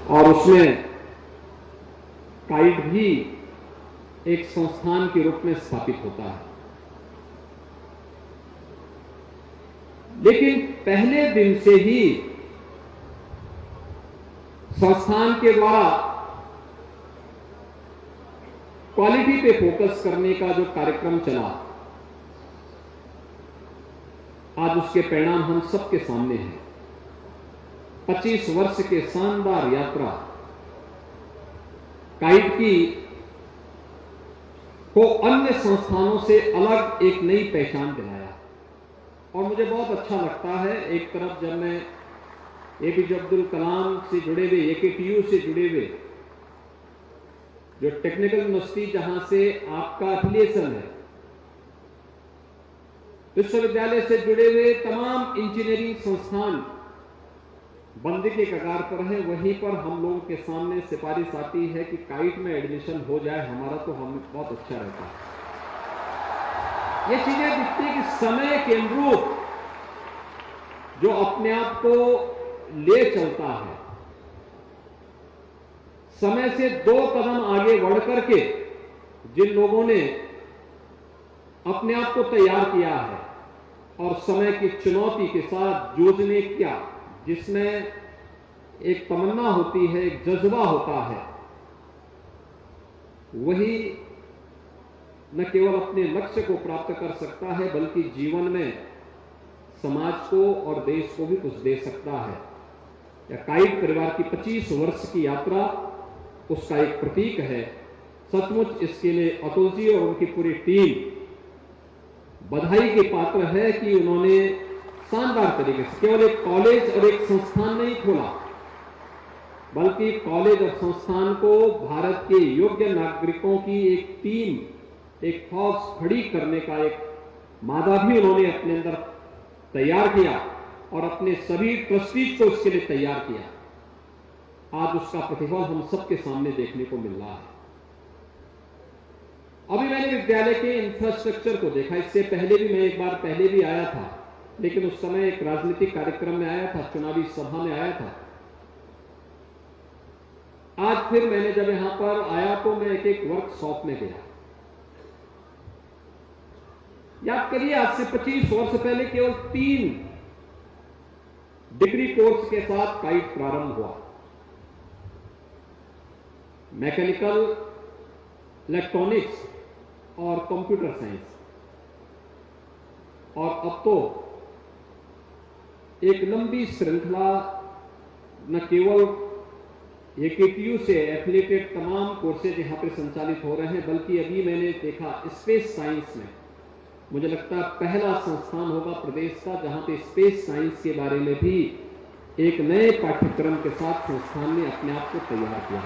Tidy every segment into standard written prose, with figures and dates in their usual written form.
और उसमें काइट भी एक संस्थान के रूप में स्थापित होता है। लेकिन पहले दिन से ही संस्थान के द्वारा क्वालिटी पे फोकस करने का जो कार्यक्रम चला, आज उसके परिणाम हम सबके सामने हैं। 25 वर्ष के शानदार यात्रा काइट की को अन्य संस्थानों से अलग एक नई पहचान दिलाया। और मुझे बहुत अच्छा लगता है, एक तरफ जब मैं एपीजे अब्दुल कलाम से जुड़े हुए, एकेटीयू से जुड़े हुए, जो टेक्निकल यूनिवर्सिटी जहां से आपका एफिलिएशन है, विश्वविद्यालय से जुड़े हुए तमाम इंजीनियरिंग संस्थान बंद के कगार पर है, वहीं पर हम लोगों के सामने सिफारिश आती है कि काइट में एडमिशन हो जाए हमारा, तो हमें बहुत अच्छा रहता है। ये चीजें दिखती है कि समय के अनुरूप जो अपने आप को ले चलता है, समय से 2 कदम आगे बढ़ करके जिन लोगों ने अपने आप को तैयार किया है और समय की चुनौती के साथ जूझने किया, जिसमें एक तमन्ना होती है, एक जज्बा होता है, वही न केवल अपने लक्ष्य को प्राप्त कर सकता है बल्कि जीवन में समाज को और देश को भी कुछ दे सकता है। या काइट परिवार की 25 वर्ष की यात्रा उसका एक प्रतीक है। सचमुच इसके लिए अतुल जी और उनकी पूरी टीम बधाई के पात्र है कि उन्होंने शानदार तरीके से केवल एक कॉलेज और एक संस्थान नहीं खोला, बल्कि कॉलेज और संस्थान को भारत के योग्य नागरिकों की एक टीम, एक फौज खड़ी करने का एक मादा भी उन्होंने अपने अंदर तैयार किया और अपने सभी ट्रस्टीज को इसके लिए तैयार किया। आज उसका प्रतिफल हम सबके सामने देखने को मिल रहा है। अभी मैंने विद्यालय के इंफ्रास्ट्रक्चर को देखा, इससे पहले भी मैं एक बार पहले भी आया था, लेकिन उस समय एक राजनीतिक कार्यक्रम में आया था, चुनावी सभा में आया था। आज फिर मैंने जब यहां पर आया तो मैं एक वर्कशॉप में गया। याद करिए, आज से 25 वर्ष पहले केवल 3 डिग्री कोर्स के साथ काइट प्रारंभ हुआ, मैकेनिकल, इलेक्ट्रॉनिक्स और कंप्यूटर साइंस। और अब तो एक लंबी श्रृंखला न केवल एकेटीयू से एफिलिएटेड तमाम कोर्सेज यहां पर संचालित हो रहे हैं, बल्कि अभी मैंने देखा स्पेस साइंस में, मुझे लगता है पहला संस्थान होगा प्रदेश का जहां पे स्पेस साइंस के बारे में भी एक नए पाठ्यक्रम के साथ संस्थान ने अपने आप को तैयार किया।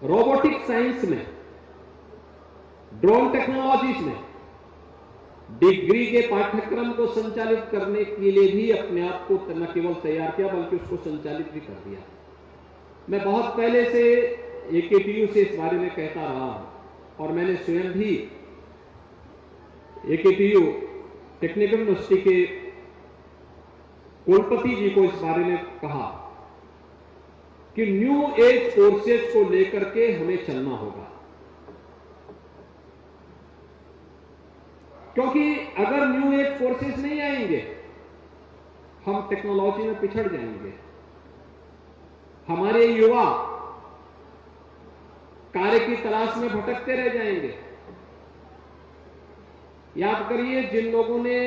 रोबोटिक साइंस में, ड्रोन टेक्नोलॉजीज में डिग्री के पाठ्यक्रम को संचालित करने के लिए भी अपने आप को न केवल तैयार किया बल्कि उसको संचालित भी कर दिया। मैं बहुत पहले से एकेटीयू से इस बारे में कहता रहा हूं और मैंने स्वयं भी एकेटीयू टेक्निकल यूनिवर्सिटी के कुलपति जी को इस बारे में कहा कि न्यू एज कोर्सेज को लेकर के हमें चलना होगा, क्योंकि अगर न्यू एज कोर्सेज नहीं आएंगे हम टेक्नोलॉजी में पिछड़ जाएंगे। हमारे युवा कार्य की तलाश में भटकते रह जाएंगे। याद करिए, जिन लोगों ने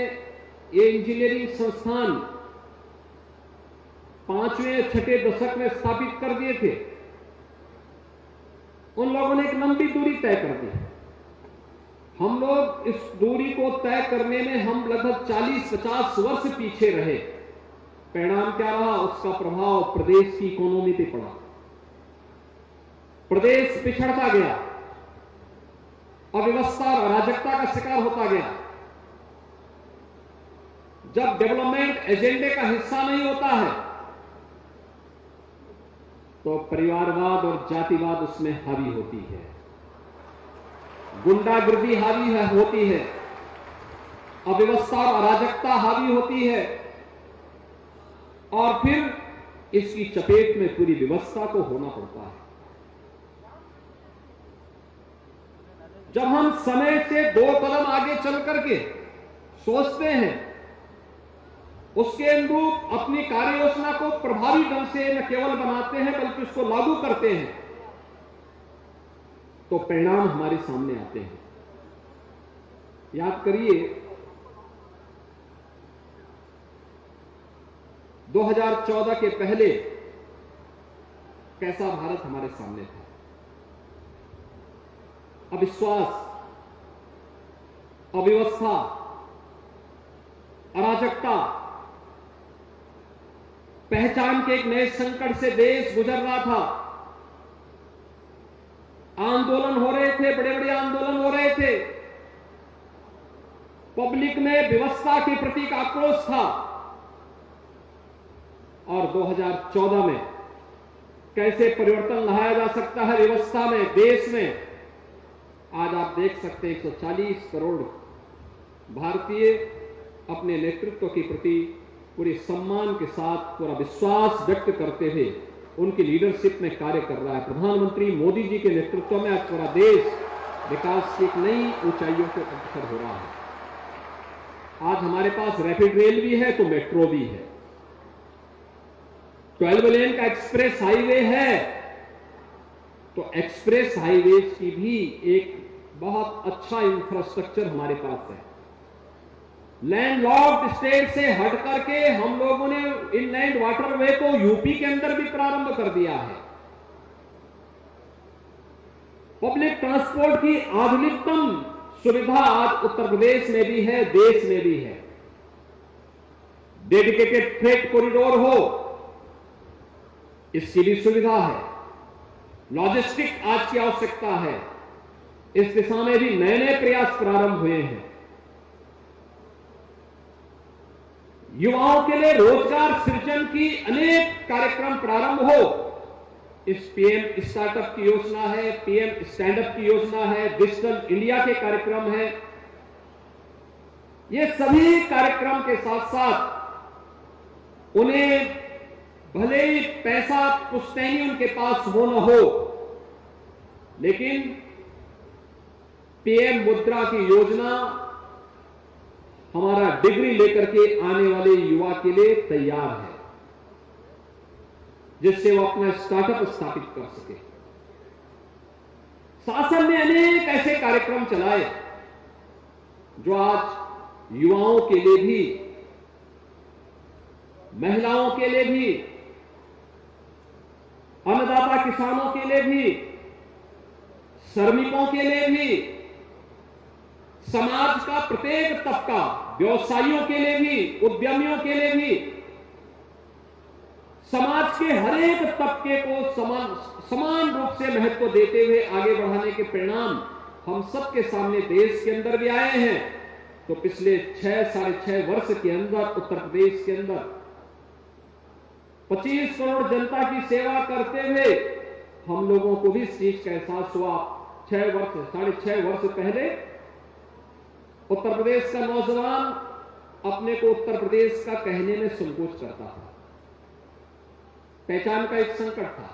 ये इंजीनियरिंग संस्थान 5वें या 6ठे दशक में स्थापित कर दिए थे, उन लोगों ने एक लंबी दूरी तय कर दी। हम लोग इस दूरी को तय करने में हम लगभग 40-50 वर्ष पीछे रहे। परिणाम क्या रहा? उसका प्रभाव प्रदेश की इकोनॉमी पे पड़ा। प्रदेश पिछड़ता गया, अव्यवस्था और अराजकता का शिकार होता गया। जब डेवलपमेंट एजेंडे का हिस्सा नहीं होता है तो परिवारवाद और जातिवाद उसमें हावी होती है, गुंडागर्दी हावी होती है, अव्यवस्था और अराजकता हावी होती है, और फिर इसकी चपेट में पूरी व्यवस्था को होना पड़ता है। जब हम समय से 2 कदम आगे चल करके सोचते हैं, उसके अनुरूप अपनी कार्य योजना को प्रभावी ढंग से न केवल बनाते हैं बल्कि उसको लागू करते हैं, तो परिणाम हमारे सामने आते हैं। याद करिए 2014 के पहले कैसा भारत हमारे सामने था। अविश्वास, अव्यवस्था, अराजकता, पहचान के एक नए संकट से देश गुजर रहा था। आंदोलन हो रहे थे, बड़े बड़े आंदोलन हो रहे थे। पब्लिक में व्यवस्था के प्रति का आक्रोश था। और 2014 में कैसे परिवर्तन लाया जा सकता है व्यवस्था में, देश में, आज आप देख सकते हैं 140 करोड़ भारतीय अपने नेतृत्व के प्रति पूरे सम्मान के साथ पूरा विश्वास व्यक्त करते हुए उनकी लीडरशिप में कार्य कर रहा है। प्रधानमंत्री मोदी जी के नेतृत्व में आज पूरा देश विकास की एक नई ऊंचाइयों को अग्रसर हो रहा है। आज हमारे पास रैपिड रेल भी है तो मेट्रो भी है, 12 लेन का एक्सप्रेस हाईवे है, तो एक्सप्रेस हाईवे की भी एक बहुत अच्छा इंफ्रास्ट्रक्चर हमारे पास है। लैंडलॉक्ड स्टेट से हट करके हम लोगों ने इनलैंड वाटरवे को यूपी के अंदर भी प्रारंभ कर दिया है। पब्लिक ट्रांसपोर्ट की आधुनिकतम सुविधा आज उत्तर प्रदेश में भी है, देश में भी है। डेडिकेटेड फ्रेट कॉरिडोर हो, इसकी भी सुविधा है। लॉजिस्टिक आज की आवश्यकता है, इस दिशा में भी नए नए प्रयास प्रारंभ हुए हैं। युवाओं के लिए रोजगार सृजन की अनेक कार्यक्रम प्रारंभ हो, इस पीएम स्टार्टअप की योजना है, पीएम स्टैंडअप की योजना है, डिजिटल इंडिया के कार्यक्रम है। ये सभी कार्यक्रम के साथ साथ उन्हें भले ही पैसा पुश्तैनी उनके पास हो न हो, लेकिन पीएम मुद्रा की योजना हमारा डिग्री लेकर के आने वाले युवा के लिए तैयार है, जिससे वो अपना स्टार्टअप स्थापित कर सके। शासन ने अनेक ऐसे कार्यक्रम चलाए जो आज युवाओं के लिए भी, महिलाओं के लिए भी, अन्नदाता किसानों के लिए भी, श्रमिकों के लिए भी, समाज का प्रत्येक तबका, व्यवसायियों के लिए भी, उद्यमियों के लिए भी, समाज के हर एक तबके को समान रूप से महत्व देते हुए आगे बढ़ाने के परिणाम हम सबके सामने देश के अंदर भी आए हैं। तो पिछले 6-6.5 वर्ष के अंदर उत्तर प्रदेश के अंदर 25 करोड़ जनता की सेवा करते हुए हम लोगों को भी इस चीज का एहसास हुआ। 6.5 वर्ष पहले उत्तर प्रदेश का नौजवान अपने को उत्तर प्रदेश का कहने में संकोच करता था। पहचान का एक संकट था।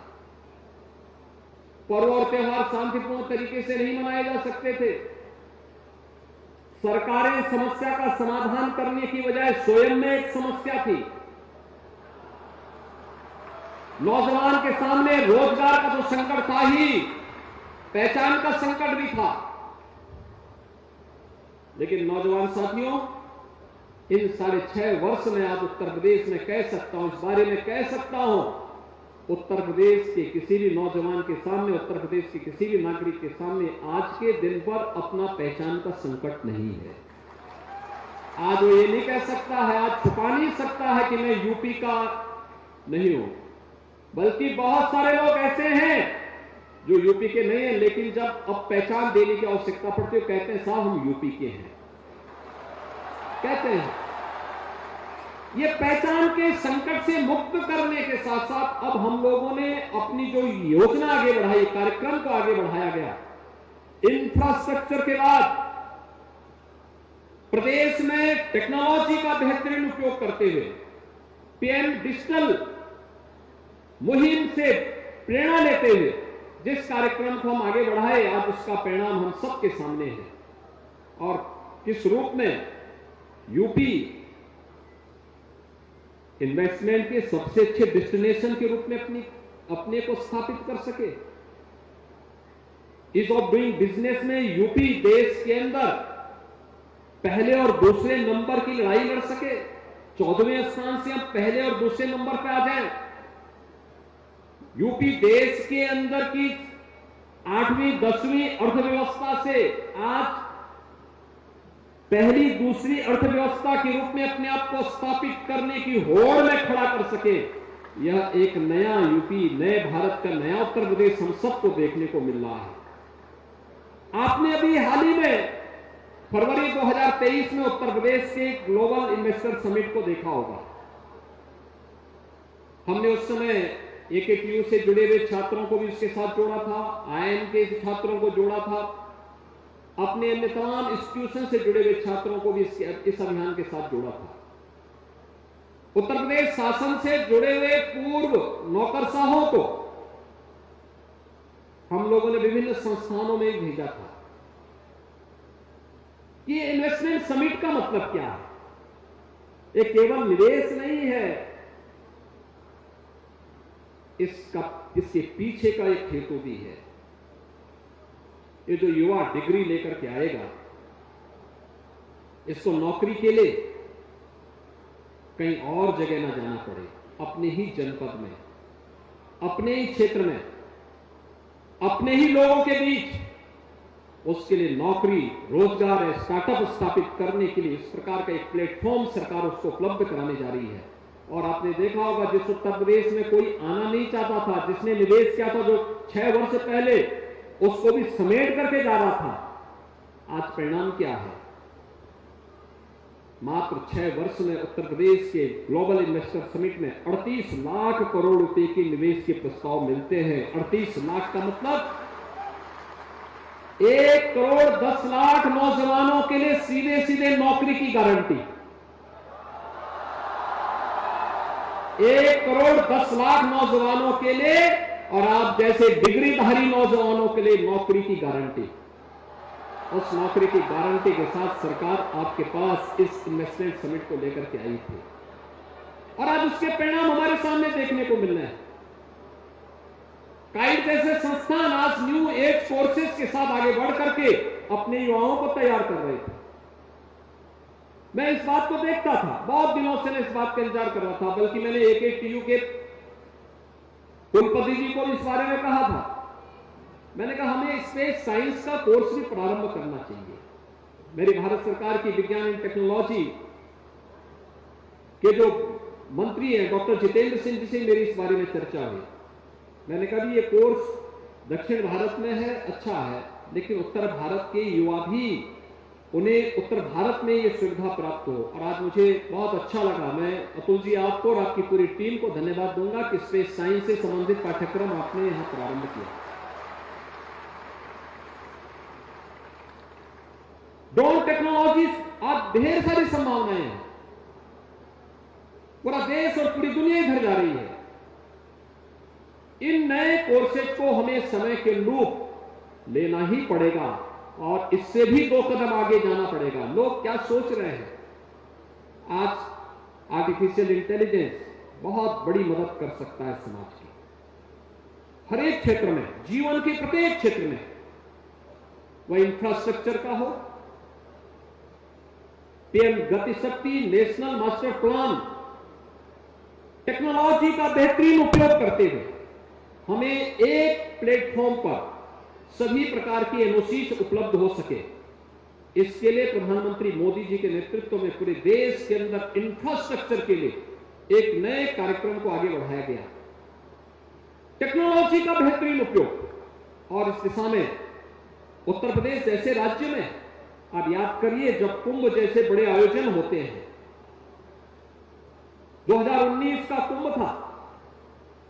पर्व और त्योहार शांतिपूर्ण तरीके से नहीं मनाए जा सकते थे। सरकारें समस्या का समाधान करने की बजाय स्वयं में एक समस्या थी। नौजवान के सामने रोजगार का तो संकट था ही, पहचान का संकट भी था। लेकिन नौजवान साथियों, इन 6.5 वर्ष में आज उत्तर प्रदेश में कह सकता हूं, इस बारे में कह सकता हूं, उत्तर प्रदेश के किसी भी नौजवान के सामने, उत्तर प्रदेश के किसी भी नागरिक के सामने आज के दिन पर अपना पहचान का संकट नहीं है। आज वो ये नहीं कह सकता है, आज छुपा नहीं सकता है कि मैं यूपी का नहीं हूं, बल्कि बहुत सारे लोग ऐसे हैं जो यूपी के नहीं हैं, लेकिन जब अब पहचान देने की आवश्यकता पड़ती है कहते हैं साहब हम यूपी के हैं, कहते हैं। ये पहचान के संकट से मुक्त करने के साथ साथ अब हम लोगों ने अपनी जो योजना आगे बढ़ाई, कार्यक्रम को आगे बढ़ाया गया। इंफ्रास्ट्रक्चर के बाद प्रदेश में टेक्नोलॉजी का बेहतरीन उपयोग करते हुए पीएम डिजिटल मुहिम से प्रेरणा लेते हुए जिस कार्यक्रम को हम आगे बढ़ाए, आज उसका परिणाम हम सबके सामने है। और किस रूप में यूपी इन्वेस्टमेंट के सबसे अच्छे डेस्टिनेशन के रूप में अपने को स्थापित कर सके। ईज ऑफ डूइंग बिजनेस में यूपी देश के अंदर पहले और दूसरे नंबर की लड़ाई लड़ सके। 14वें स्थान से हम पहले और दूसरे नंबर पर आ जाएं। यूपी देश के अंदर की 8वीं 10वीं अर्थव्यवस्था से आज पहली दूसरी अर्थव्यवस्था के रूप में अपने आप को स्थापित करने की होड़ में खड़ा कर सके। यह एक नया यूपी, नए भारत का नया उत्तर प्रदेश हम सबको देखने को मिल रहा है। आपने अभी हाल ही में फरवरी 2023 में उत्तर प्रदेश के ग्लोबल इन्वेस्टर समिट को देखा होगा। हमने उस समय एकेटीयू से जुड़े हुए छात्रों को भी इसके साथ जोड़ा था, आईआईएम के छात्रों को जोड़ा था, अपने अन्य तमाम इंस्टीट्यूशन से जुड़े हुए छात्रों को भी इस अभियान के साथ जोड़ा था। उत्तर प्रदेश शासन से जुड़े हुए पूर्व नौकरशाहों को हम लोगों ने विभिन्न संस्थानों में भेजा था। ये इन्वेस्टमेंट समिट का मतलब क्या है? ये केवल निवेश नहीं है, इसके पीछे का एक हेतु भी है। ये जो युवा डिग्री लेकर के आएगा, इसको नौकरी के लिए कहीं और जगह ना जाना पड़े, अपने ही जनपद में, अपने ही क्षेत्र में, अपने ही लोगों के बीच उसके लिए नौकरी, रोजगार, स्टार्टअप स्थापित करने के लिए इस प्रकार का एक प्लेटफॉर्म सरकार उसको उपलब्ध कराने जा रही है। और आपने देखा होगा, जिस उत्तर प्रदेश में कोई आना नहीं चाहता था, जिसने निवेश किया था जो 6 वर्ष पहले, उसको भी समेट करके जा रहा था। आज परिणाम क्या है? मात्र 6 वर्ष में उत्तर प्रदेश के ग्लोबल इन्वेस्टर समिट में 38 लाख करोड़ रुपए के निवेश के प्रस्ताव मिलते हैं। 38 लाख का मतलब 1 करोड़ 10 लाख नौजवानों के लिए सीधे सीधे नौकरी की गारंटी। 1 करोड़ 10 लाख नौजवानों के लिए और आप जैसे डिग्रीधारी नौजवानों के लिए नौकरी की गारंटी। उस नौकरी की गारंटी के साथ सरकार आपके पास इस इन्वेस्टमेंट समिट को लेकर के आई थी और आज उसके परिणाम हमारे सामने देखने को मिल रहे हैं। काइट जैसे संस्थान आज न्यू एज कोर्सेज के साथ आगे बढ़ करके अपने युवाओं को तैयार कर रहे थे। मैं इस बात को देखता था, बहुत दिनों से मैं इस बात का इंतजार कर रहा था, बल्कि मैंने एकेटीयू के कुलपति जी को इस बारे में कहा था। मैंने कहा हमें स्पेस साइंस का कोर्स भी प्रारंभ करना चाहिए। मेरी भारत सरकार की विज्ञान एवं टेक्नोलॉजी के जो मंत्री हैं डॉक्टर जितेंद्र सिंह जी से मेरी इस बारे में चर्चा हुई। मैंने कहा ये कोर्स दक्षिण भारत में है, अच्छा है, लेकिन उत्तर भारत के युवा भी, उन्हें उत्तर भारत में ये सुविधा प्राप्त हो। और आज मुझे बहुत अच्छा लगा, मैं अतुल जी आपको और आपकी पूरी टीम को धन्यवाद दूंगा कि स्पेस साइंस से संबंधित पाठ्यक्रम आपने यहां प्रारंभ किया। ड्रोन टेक्नोलॉजी आज ढेर सारी संभावनाएं हैं, पूरा देश और पूरी दुनिया इधर जा रही है। इन नए कोर्सेज को हमें समय के अनुरूप लेना ही पड़ेगा और इससे भी 2 कदम आगे जाना पड़ेगा। लोग क्या सोच रहे हैं? आज आर्टिफिशियल इंटेलिजेंस बहुत बड़ी मदद कर सकता है समाज की, हर एक क्षेत्र में, जीवन के प्रत्येक क्षेत्र में, वह इंफ्रास्ट्रक्चर का हो, पीएम गति शक्ति नेशनल मास्टर प्लान, टेक्नोलॉजी का बेहतरीन उपयोग करते हुए हमें एक प्लेटफॉर्म पर सभी प्रकार की एनओसीज उपलब्ध हो सके। इसके लिए प्रधानमंत्री मोदी जी के नेतृत्व में पूरे देश के अंदर इंफ्रास्ट्रक्चर के लिए एक नए कार्यक्रम को आगे बढ़ाया गया, टेक्नोलॉजी का बेहतरीन उपयोग। और इस दिशा में उत्तर प्रदेश जैसे राज्य में, आप याद करिए जब कुंभ जैसे बड़े आयोजन होते हैं, 2019 का कुंभ था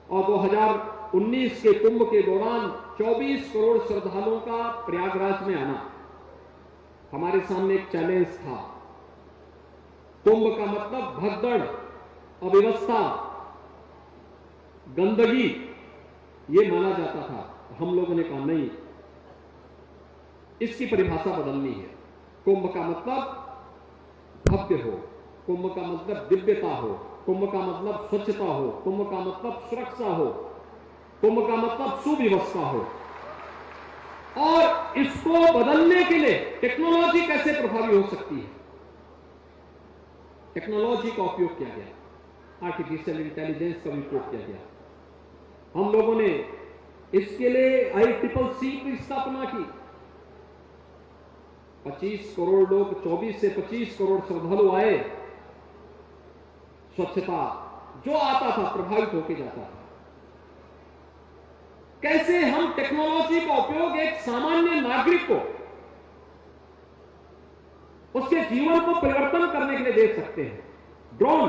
और 2019 के कुंभ के दौरान 24 करोड़ श्रद्धालुओं का प्रयागराज में आना हमारे सामने एक चैलेंज था। कुंभ का मतलब भगदड़, अव्यवस्था, गंदगी ये माना जाता था। हम लोगों ने कहा नहीं, इसकी परिभाषा बदलनी है। कुंभ का मतलब भव्य हो, कुंभ का मतलब दिव्यता हो, कुंभ का मतलब स्वच्छता हो, कुंभ का मतलब सुरक्षा हो, कुंभ का मतलब सुव्यवस्था हो। और इसको बदलने के लिए टेक्नोलॉजी कैसे प्रभावी हो सकती है, टेक्नोलॉजी का उपयोग किया गया, आर्टिफिशियल इंटेलिजेंस का उपयोग किया गया। हम लोगों ने इसके लिए ICCC की स्थापना की। 25 करोड़ लोग, 24 से 25 करोड़ श्रद्धालु आए। स्वच्छता जो आता था प्रभावित होकर जाता था। कैसे हम टेक्नोलॉजी का उपयोग एक सामान्य नागरिक को उसके जीवन को परिवर्तन करने के लिए दे सकते हैं। ड्रोन,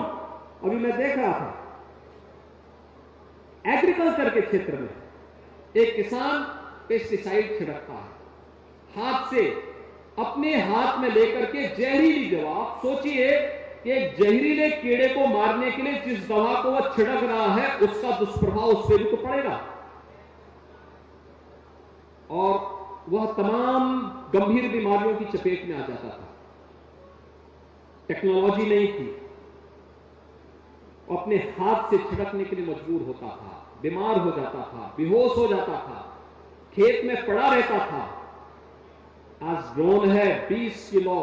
अभी मैं देख रहा था एग्रीकल्चर के क्षेत्र में एक किसान पेस्टिसाइड छिड़कता है, हाथ से अपने हाथ में लेकर के जहरीली दवा। सोचिए कि एक जहरीले कीड़े को मारने के लिए जिस दवा को वह छिड़क रहा है उसका दुष्प्रभाव उस पर भी तो पड़ेगा, और वह तमाम गंभीर बीमारियों की चपेट में आ जाता था। टेक्नोलॉजी नहीं थी, अपने हाथ से छिड़कने के लिए मजबूर होता था, बीमार हो जाता था, बेहोश हो जाता था, खेत में पड़ा रहता था। आज ड्रोन है, 20 किलो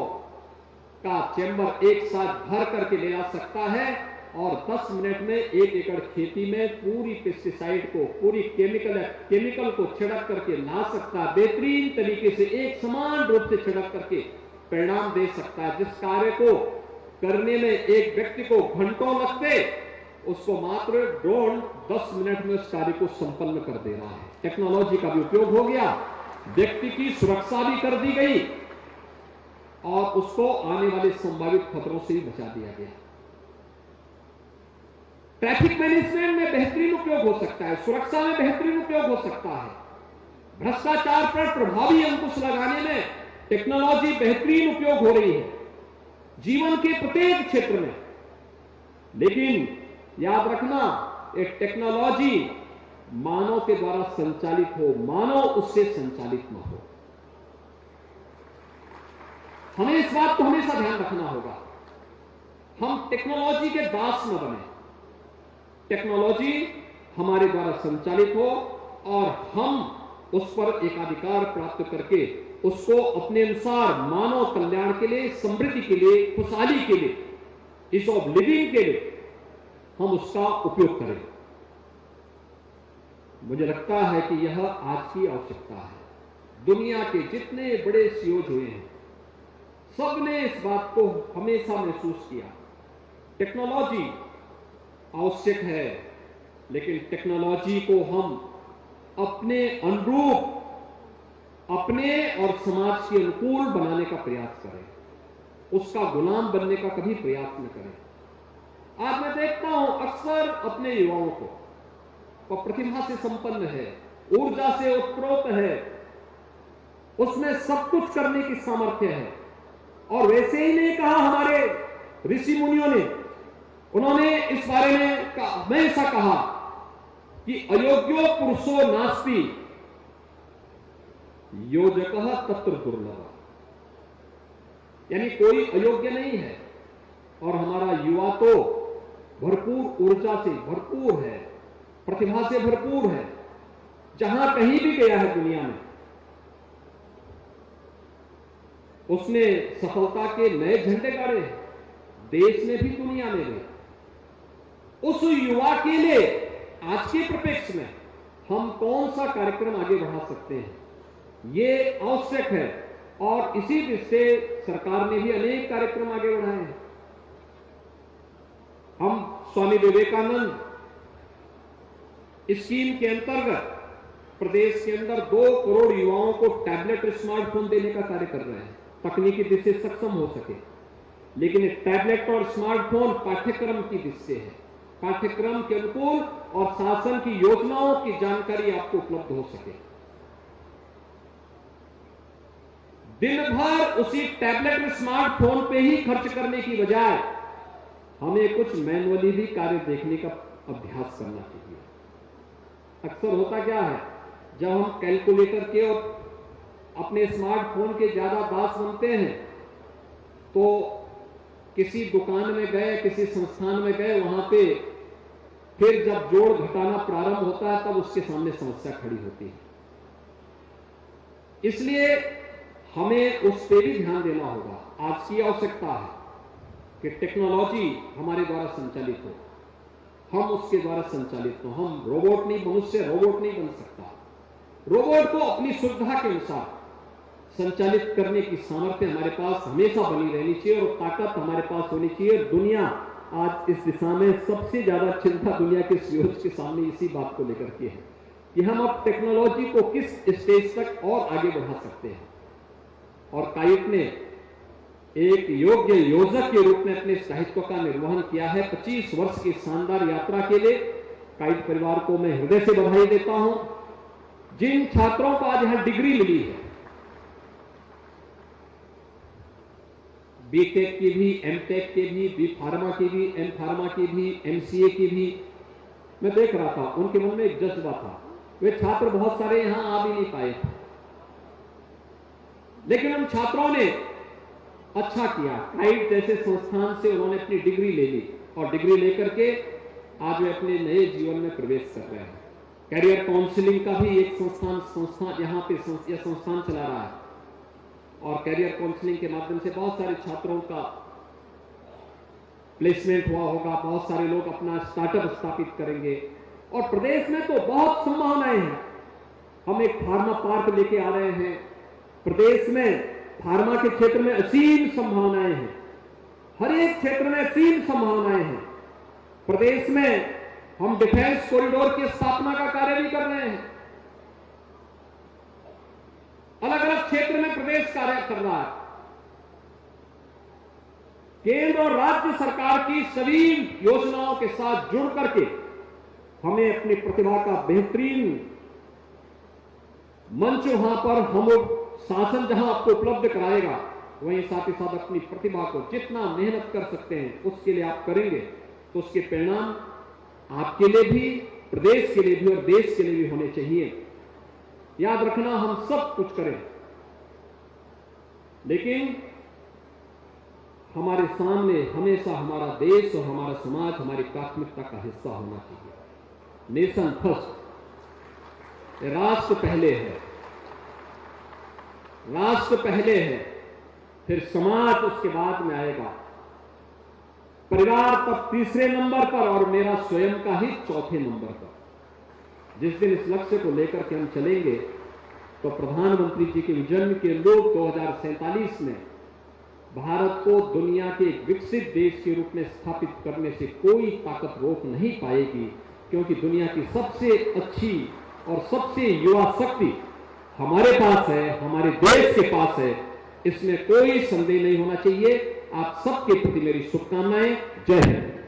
का चैम्बर एक साथ भर करके ले आ सकता है और 10 मिनट में 1 एकड़ खेती में पूरी पेस्टिसाइड को, पूरी केमिकल को छिड़क करके ला सकता है। बेहतरीन तरीके से एक समान रूप से छिड़क करके परिणाम दे सकता है। जिस कार्य को करने में एक व्यक्ति को घंटों लगते, उसको मात्र ड्रोन 10 मिनट में उस कार्य को संपन्न कर दे रहा है। टेक्नोलॉजी का भी उपयोग हो गया, व्यक्ति की सुरक्षा भी कर दी गई और उसको आने वाले संभावित खतरों से भी बचा दिया गया। ट्रैफिक मैनेजमेंट में बेहतरीन उपयोग हो सकता है, सुरक्षा में बेहतरीन उपयोग हो सकता है, भ्रष्टाचार पर प्रभावी अंकुश लगाने में टेक्नोलॉजी बेहतरीन उपयोग हो रही है जीवन के प्रत्येक क्षेत्र में। लेकिन याद रखना, एक टेक्नोलॉजी मानव के द्वारा संचालित हो, मानव उससे संचालित न हो। हमें इस बात को हमेशा ध्यान रखना होगा, हम टेक्नोलॉजी के दास न बने। टेक्नोलॉजी हमारे द्वारा संचालित हो और हम उस पर एकाधिकार प्राप्त करके उसको अपने अनुसार मानव कल्याण के लिए, समृद्धि के लिए, खुशहाली के लिए, ईज ऑफ लिविंग के लिए हम उसका उपयोग करें। मुझे लगता है कि यह आज की आवश्यकता है। दुनिया के जितने बड़े सीओज हुए हैं, सबने इस बात को हमेशा महसूस किया, टेक्नोलॉजी आवश्यक है, लेकिन टेक्नोलॉजी को हम अपने अनुरूप, अपने और समाज के अनुकूल बनाने का प्रयास करें, उसका गुलाम बनने का कभी प्रयास न करें। आज मैं देखता हूं अक्सर अपने युवाओं को, वह प्रतिभा से संपन्न है, ऊर्जा से उत्प्रोत है, उसमें सब कुछ करने की सामर्थ्य है। और वैसे ही नहीं कहा हमारे ऋषि मुनियों ने, उन्होंने इस बारे में हमेशा कहा कि अयोग्यो पुरुषो नास्ति योजकः तत्र दुर्लभः, यानी कोई अयोग्य नहीं है। और हमारा युवा तो भरपूर ऊर्जा से भरपूर है, प्रतिभा से भरपूर है, जहां कहीं भी गया है दुनिया में उसने सफलता के नए झंडे गाड़े हैं, देश में भी दुनिया में भी। उस युवा के लिए आज के परिप्रेक्ष्य में हम कौन सा कार्यक्रम आगे बढ़ा सकते हैं, ये आवश्यक है। और इसी दृष्टि से सरकार ने भी अनेक कार्यक्रम आगे बढ़ाए हैं। हम स्वामी विवेकानंद स्कीम के अंतर्गत प्रदेश के अंदर 2 करोड़ युवाओं को टैबलेट स्मार्टफोन देने का कार्य कर रहे हैं, तकनीकी दृष्टि से सक्षम हो सके। लेकिन टैबलेट और स्मार्टफोन पाठ्यक्रम की दृष्टि से है, पाठ्यक्रम के अनुकूल और शासन की योजनाओं की जानकारी आपको उपलब्ध हो सके। दिन भर उसी टैबलेट स्मार्टफोन पे ही खर्च करने की बजाय हमें कुछ मैनुअली भी कार्य देखने का अभ्यास करना चाहिए। अक्सर होता क्या है, जब हम कैलकुलेटर के और अपने स्मार्टफोन के ज्यादा दास बनते हैं तो किसी दुकान में गए, किसी संस्थान में गए, वहां पे फिर जब जोड़ घटाना प्रारंभ होता है तब उसके सामने समस्या खड़ी होती है। इसलिए हमें उस पर भी ध्यान देना होगा। आज की आवश्यकता है कि टेक्नोलॉजी हमारे द्वारा संचालित हो, हम उसके द्वारा संचालित हो। हम रोबोट नहीं, मनुष्य रोबोट नहीं बन सकता। रोबोट को अपनी सुविधा के अनुसार संचालित करने की सामर्थ्य हमारे पास हमेशा बनी रहनी चाहिए और ताकत हमारे पास होनी चाहिए। दुनिया आज इस दिशा में सबसे ज्यादा चिंता दुनिया के सीईओज के सामने इसी बात को लेकर के है कि हम अब टेक्नोलॉजी को किस स्टेज तक और आगे बढ़ा सकते हैं। और काइट ने एक योग्य योजक के रूप में अपने दायित्व का निर्वहन किया है। 25 वर्ष की शानदार यात्रा के लिए काइट परिवार को मैं हृदय से बधाई देता हूं। जिन छात्रों को आज यहां डिग्री मिली है, बीटेक की भी, एमटेक की भी, बी फार्मा की भी, एम फार्मा की भी, एमसीए की भी, मैं देख रहा था उनके मन में एक जज्बा था। वे छात्र बहुत सारे यहां आ भी नहीं पाए थे, लेकिन उन छात्रों ने अच्छा किया। काइट जैसे संस्थान से उन्होंने अपनी डिग्री ले ली और डिग्री लेकर के आज वे अपने नए जीवन में प्रवेश कर रहे हैं। कैरियर काउंसलिंग का भी एक संस्थान यहां पे यह संस्थान चला रहा है और कैरियर काउंसलिंग के माध्यम से बहुत सारे छात्रों का प्लेसमेंट हुआ होगा, बहुत सारे लोग अपना स्टार्टअप स्थापित करेंगे और प्रदेश में तो बहुत संभावनाएं हैं। हम एक फार्मा पार्क लेके आ रहे हैं। प्रदेश में फार्मा के क्षेत्र में असीम संभावनाएं हैं, हर एक क्षेत्र में असीम संभावनाएं हैं। प्रदेश में हम डिफेंस कॉरिडोर की स्थापना का कार्य भी कर रहे हैं। अलग अलग क्षेत्र में प्रदेश कार्य कर रहा है। केंद्र और राज्य सरकार की सभी योजनाओं के साथ जुड़ करके हमें अपनी प्रतिभा का बेहतरीन मंच वहां पर हम शासन जहां आपको उपलब्ध कराएगा, वहीं साथ ही साथ अपनी प्रतिभा को जितना मेहनत कर सकते हैं उसके लिए आप करेंगे तो उसके परिणाम आपके लिए भी, प्रदेश के लिए भी और देश के लिए भी होने चाहिए। याद रखना, हम सब कुछ करें, लेकिन हमारे सामने हमेशा हमारा देश और हमारा समाज हमारी प्राथमिकता का हिस्सा होना चाहिए। नेशन फर्स्ट, राष्ट्र पहले है, राष्ट्र पहले है, फिर समाज उसके बाद में आएगा, परिवार तब तीसरे नंबर पर और मेरा स्वयं का ही चौथे नंबर पर। जिस दिन इस लक्ष्य को लेकर के हम चलेंगे तो प्रधानमंत्री जी के विजन के लोग 2047 में भारत को दुनिया के एक विकसित देश के रूप में स्थापित करने से कोई ताकत रोक नहीं पाएगी, क्योंकि दुनिया की सबसे अच्छी और सबसे युवा शक्ति हमारे पास है, हमारे देश के पास है। इसमें कोई संदेह नहीं होना चाहिए। आप सबके प्रति मेरी शुभकामनाएं। जय हिंद।